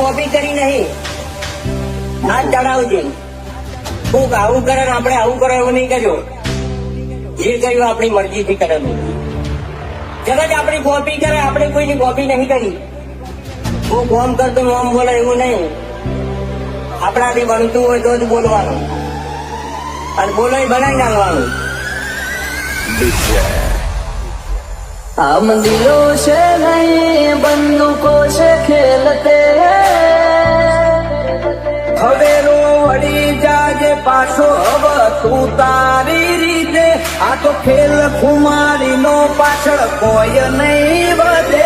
Copy કરી નહીં. હાથ ચડાવજે. કોક આવું કરે ને આપણે આવું કરો એવું નહીં કરજો. જે કર્યું આપણી મરજીથી કરેલું. જગત આપણી કોપી કરે, આપણે કોઈની કોપી નહીં કરી. હું કોમ કરતો નામ બોલે એવું નહીં. આપણાથી બનતું હોય તો જ બોલવાનું, અને બોલાઈ બનાવી નાખવાનું. हम दिलों से नहीं बंदूकों से खेलते હવે રો વળી જાજે પાછો હવે તું તારી રીતે. આ તો ખેલ ખુમારી નો પાછળ કોઈ નહીં વધે.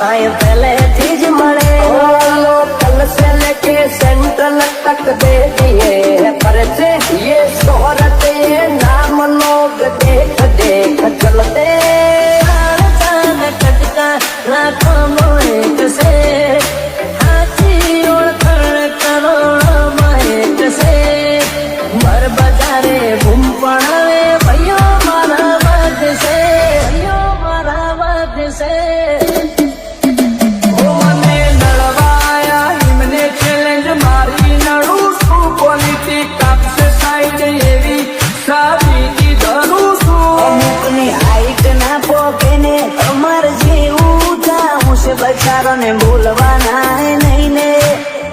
आए पहले चीज मरे लोकल से लेके सेंट्रल तक दे दिए खर्चे ये शोहरत ये नाम लोग देख देख चलते कटका लाखों मोहक से हाथी ओळखण करोड़ों महक से मर बजारे घूम पड़ावे भैया मारा वध से भैया मारा वध से. बचारो ने बोलवाना है नहीं ने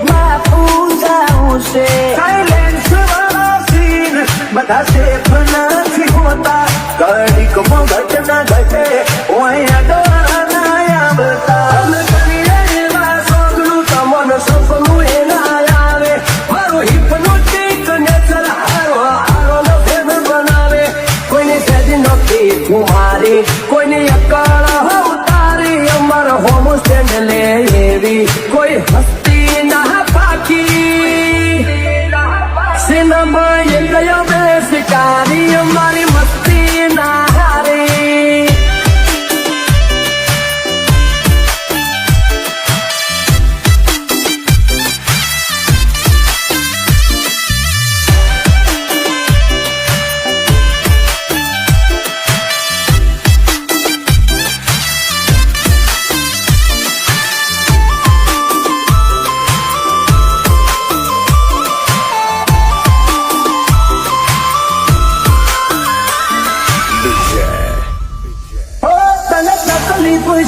बापू जाऊं से સાયલેન્સ વાળા સીન બધા સેફ નથી હોતા. ઘડીક મગજ ના ઘટે ઓયા ડોળા ના આવતા. કરીએ એવા સોગનું તમન સપનું એ ના આવે. મારું હિપ્નોટિક નેચર હારો હારો નો ફેમ બનાવે. કોઈની સેજ નથી કુમારી, કોઈની અકાળ ઉતારી. અમારો હોમ સ્ટેન્ડ લે એવી કોઈ હસ્તી ના પાકી. સિનેમા એ ગયો બે શિકારી અમારી મસ્તી ના હારી.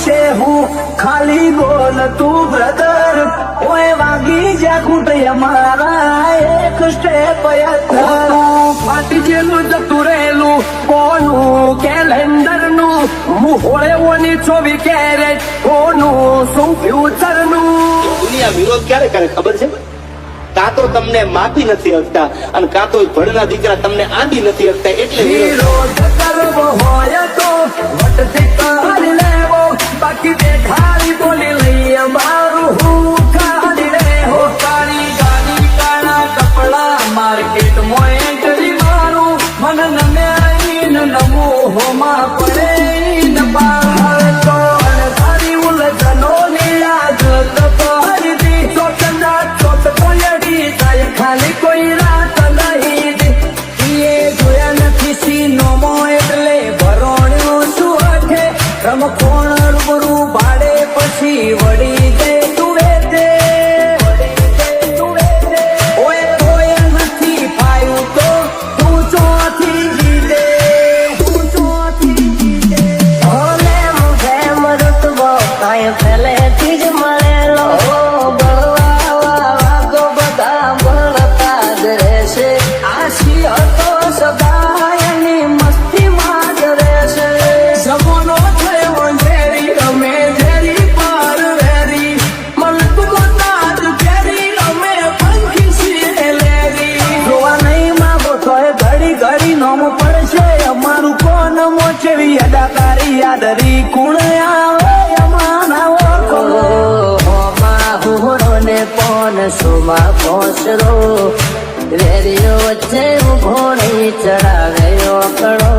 છે હું ખાલી બોલ તું બ્રધર. ઓય વાગી જા ખૂટે અમારા એક સ્ટેપ ફાટી જેલું જતું રહેલું કોનું કેલેન્ડર નું. મુહોળે ઓની 24 કેરેટ કોનું શું ફ્યુચર નું. દુનિયા વિરોધ ક્યારે કરે ખબર છે? કાં તો તમને માફી નથી શકતા અને કાં તો ભણના દીકરા તમને આંધી નથી શકતા. એટલે વિરોધ કરવો હોય તો વટથી કરી લેવો. બાકી બેઠારી બોલી લઈએ મારું હું ખાલી રે હો. કાળી ગાડી કાળા કપડા માર્કેટમાં એન્ટ્રી મારું. મન નમે આવીને નમો હોમાં પડે ન પાર તો અણધારી ઉલઝનો નિરાજ તપહરતી. ચોટના ચોટ કોયડી જાય ખાલી કોઈ રાત નહીં. એ જોયા નથી સીનોમો એટલે ભરોણ્યો શું હઠે. રમખોણ રૂબરૂ ભાડે પછી વળી દે તું વેચે. ઓય તોય નથી પાયું તો તું ચોથી જીતે. તું ચોથી જીતે. ભલે મુખે મરતબો કાંઈ પહેલેથી જ મળેલો. બળવા વાગો બધા બળતા જ રહેશે. આશી હતો સદાયની મસ્તીમાં જ રહેશે. જમોનો થયો ઝેરી અમે ઝેરી પાર વેરી. મલકું તાજ કેરી અમે પંખી છીએ લેરી. જોવા નહીં માગો તોય ઘડી ઘડી નોમ પડશે અમારું. કોણ મોચેવી અદાકારી યાદરી કુણ આવે અમારા ઓળખો. હોમાં હુહરો ને પોન સોમાં પોસરો રેડિયો વચ્ચે ઉભો નહીં ચડાવ્યો કડો.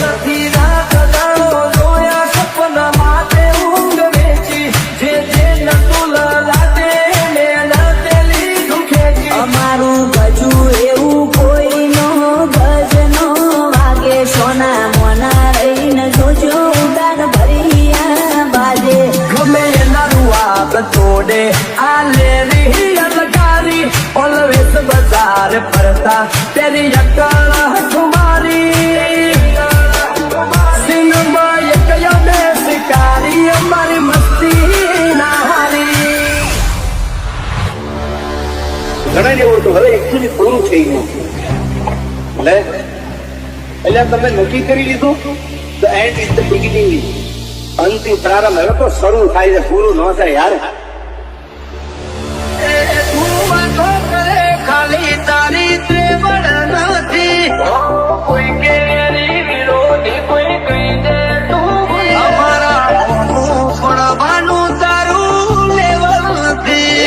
નથી રાત દાડો જોયા સપના માટે ઊંઘ વેચી. જે જે નતું લાગે ને નાતે લીધું ખેંચી. અમારું ગજુ એવું કોઈ નો ગજ નો વાગે. સોના મોના રહીને જોજો ઉડાન ભરિયા બાજે. ગમે એના રૂઆ તોડે આ લેરી અલગારી ઓલવેસ બજાર ફરતા તેરી અકળ ઠુમારી સિનેમા એક યમે શિકારી અમારી મસ્તી ના હારી ઘણા જેવું હતું હવે એકચ્યુઅલી પૂરું થઈ ગયું એટલે તમે નક્કી કરી લીધું the and is the beginning. અંતિમ પ્રારંભ હવે તો શરૂ થાય છે, પૂરું ન થાય યાર. ખાલી તારી ત્રેવડ નથી કોઈ કેરી વિરોધી કોઈ કહી દે તું અમારા પડવાનું તારું લેવલ નથી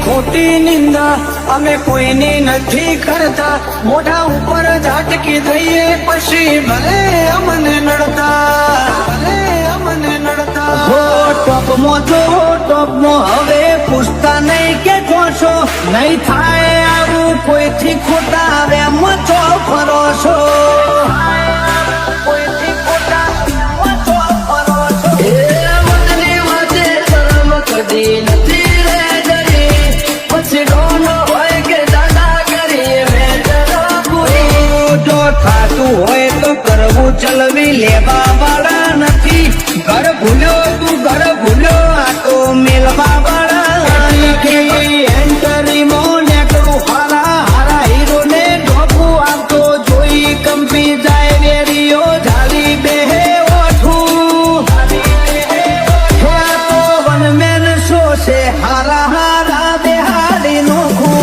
ખોટી નિંદા અમે કોઈની નથી કરતા મોઢા ઉપર ઝાટકી દઈએ પછી ભલે અમને નડતા હો ટોપમાં જો ટોપમાં હવે પૂછતા નહીં કે છો નહીં થાય આવું કોઈથી ખોટા વેમ છો ફરો છો કોઈથી ખોટા વેમ છો ફરો છો એ મનની વાતે શરમ કદી નથી થાતું હોય તો કરવું ચલવી લેવા વાળા નથી ઘર ભૂલ્યો તું ઘર ભૂલ્યો આ તો મેલવા વાળા એન્ટરી મોને કરું હારા હારા હીરો ને ઢોકું આપતો જોઈ કંપી જાય વેરીઓ ઝાલી બેહે ઓઠું તો વનમેન શો છે હારા હારા બેહાડી નોખું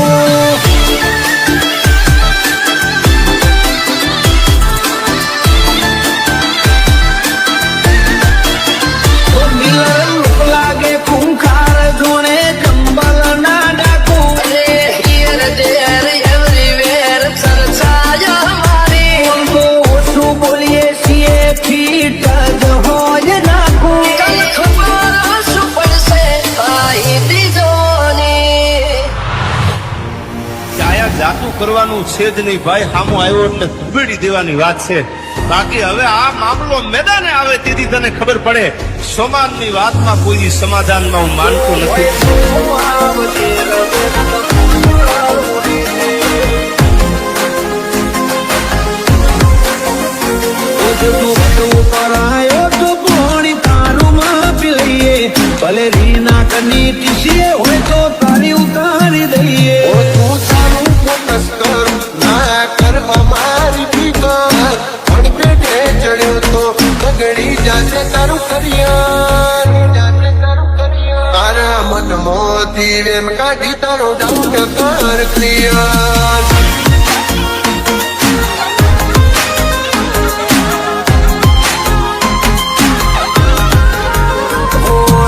કરવાનું છે જ નહીં ભાઈ, સામો આવ્યો એટલે ઉભેડી દેવાની વાત છે. બાકી હવે આ મામલો મેદાને આવે તેથી તને ખબર પડે. સમાજની વાતમાં કોઈ સમાધાનમાં હું માનતો નથી. ભલે રીના કની ટીસીએ હોય તો તારી ઉતારી દઈએ તું સારું ફોકસ કર ના કર અમારી serious.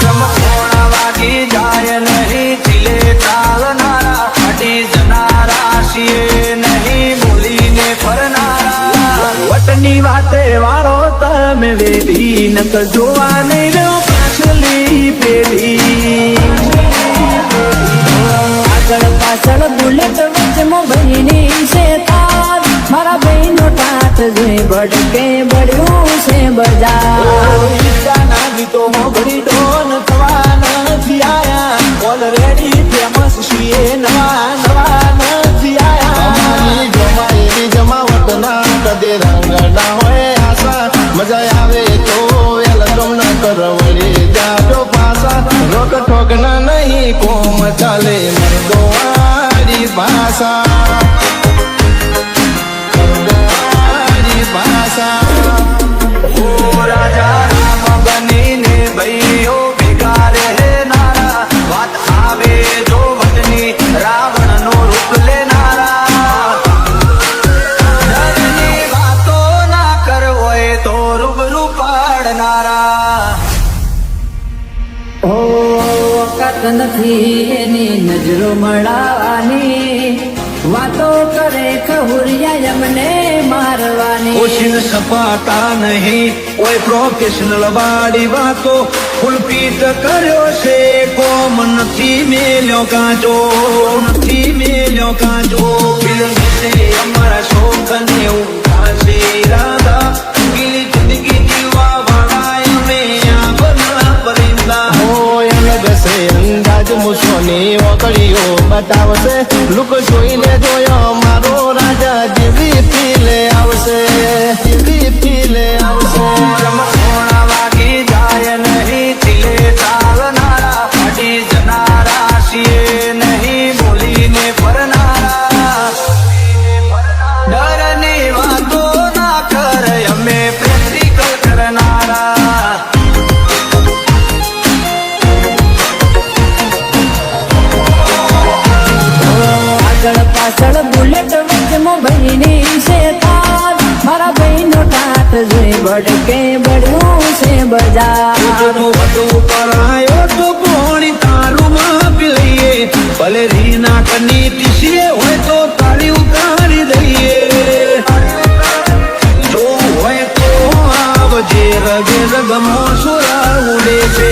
રમતોડા વાગી જાય નહીં ચીલે ચાલનારા ફાટી જનારા છીએ નહીં બોલીને ફરનારા વટની વાતે વાળો તમે વેધી નક જોવા નહીં રહ્યો પાછલી પેઢી આગળ પાછળ બુલેટ વચમાં બહેની છે તાર મારા બહેનો ટાટ જોઈ બડકે બળ્યું છે બજાર ઈચ્છાના ગીતોમાં ઘડી ડોન થવા નથી આયા ઓલરેડી ફેમસ છીએ નવા નવા નથી આયા અમારી જમાયેલી જમાવટ ના કદે રંગના હોય આશા મજા આવે તો વેલકમ ના કરવડી જાજો પાસા રોક ઠોક ના નહીં કોમ ચાલે મરદો વાળી ભાષા મરદો વાળી ભાષા ઓ રાજા રામ બનીને ભાઈઓ ભેગા રહેનારા વાત આવે જો વચની રાવણનો રૂપ લેનારા ડરની વાતો ના કરવો એ તો રૂબરૂ પાડનારા હો વખત નથી એની નજરો મળવાની વાતો કરે ખહુરિયા એમને મારવાની ઓશિન સપાતા નહીં કોઈ પ્રોફેશનલ વાળી વાતો ફૂલપીટ કર્યો છે કોમ નથી મેલ્યો કાચો નથી મેલ્યો કાચો ફિલ્મ છે અમારા શોખ ને ઉઠાશે રાધા ગીલી જિંદગી જીવવા વાળા અમે આ બના પરિંદા હોય અલગ છે અંદાજ મૂછોની ઓકળીઓ બતાવશે લુક જોઈને જોયો મારો રાજા જેવી ફીલે આવશે જેવી ફીલે આવશે રમતોડા વાગી જાય નહીં ચીલે ચાલનારા ફાટી જનારા છીએ નહીં બોલીને ફરનારા ડરની વાતો ના કરે અમે પ્રેક્ટિકલ કરનારા આગળ પાછળ બુલેટ વચમાં બહેની છે તાર મારા બહેનો ટાટ જોઈ બડકે બળ્યું છે બજાર તું વધુ કરાયો તો કોણી તારું માપી લઈએ ભલે રીના કની ટીસીએ હોય તો તાળી ઉતારી દઈએ જો હોય તો આવજે રગે રગમો સુરા ઉડે છે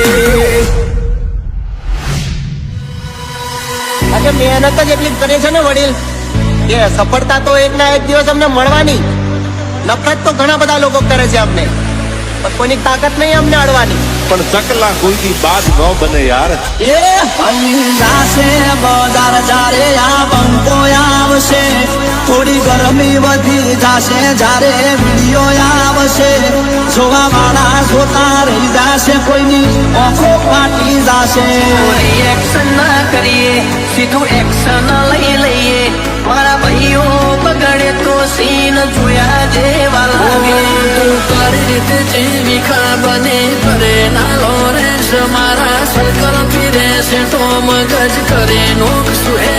આજે મહેનત જ એટલી જ કરે છે ને વડીલ કે સફળતા તો એક ના એક દિવસ અમને મળવાની નફરત તો ઘણા બધા લોકો કરે છે અમને પણ કોઈની તાકાત નહીં અમને અડવાની પણ ચકલા કોઈથી બાદ ન બને યાર એ જાશે બજાર જારે આ બંકો આવશે થોડી ગરમી વધી જાશે જારે વિડીયો આવશે જોવા વાળા જોતા રહી જાશે કોઈની આંખો ફાટી જાશે રિએક્શન ના કરીએ સીધું એક્શન લઈ લઈએ મારા ભાઈઓ બગડે તો સીન જોયા જેવા લાગે તું કરી રીતે જેવી ખાબને કરે ના લોરેન્સ મારા સર્કલ ફીરે છે તો મગજ કરે નોક સુએ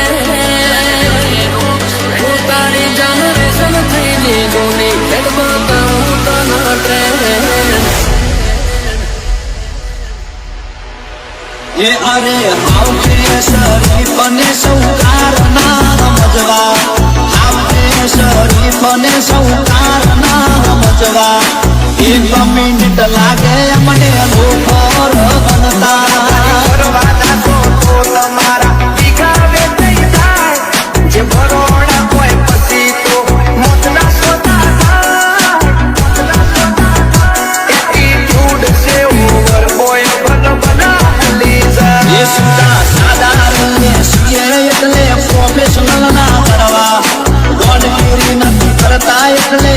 તારી જનરેશન થઈને ગોની ખેડ બતાવું તના ટ્રેન એ અરે આવજે શરીફ અને સૌકાર ના સમજવા આવજે શરીફ અને સૌકાર ના સમજવા એક મિનિટ લાગે મને લોકોર બનતા તમારા દીકાવે થઈ જાય જે બરોડા કોઈ પછી તો મોતના સોતા એટીટ્યુડ સે ઓવર બોય બના એ સુધા સાદા રંગે છીએ એટલે પ્રોફેશનલ ના કરવા ગોડગીરી નથી કરતા એટલે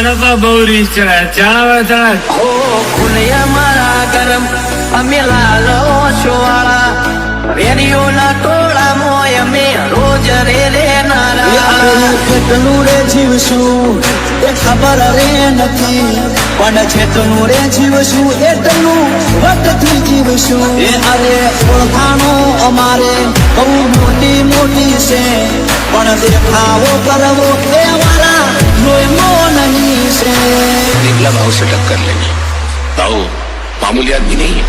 મને તો બહુ રીસ ચડે ચડાવે ચડાવે હો ખુલ્યા મારા ગરમ અમે લાલો છોવાળા રેડિયોના ટોળા મોય અમે રોજ રે નારા કેટલું રે જીવશું એ ખબર રે નથી પણ જેટલું રે જીવશું એટલું વટથી જીવશું એ અરે ઓળખાણો અમારે બહુ મોટી મોટી છે પણ દેખાવો કરવો એ અમારા લોહીમાં નહીં છે निकला भाव से टक्कर लेनी भाव मामूली आदमी नहीं है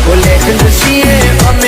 બોલે છીએ અમે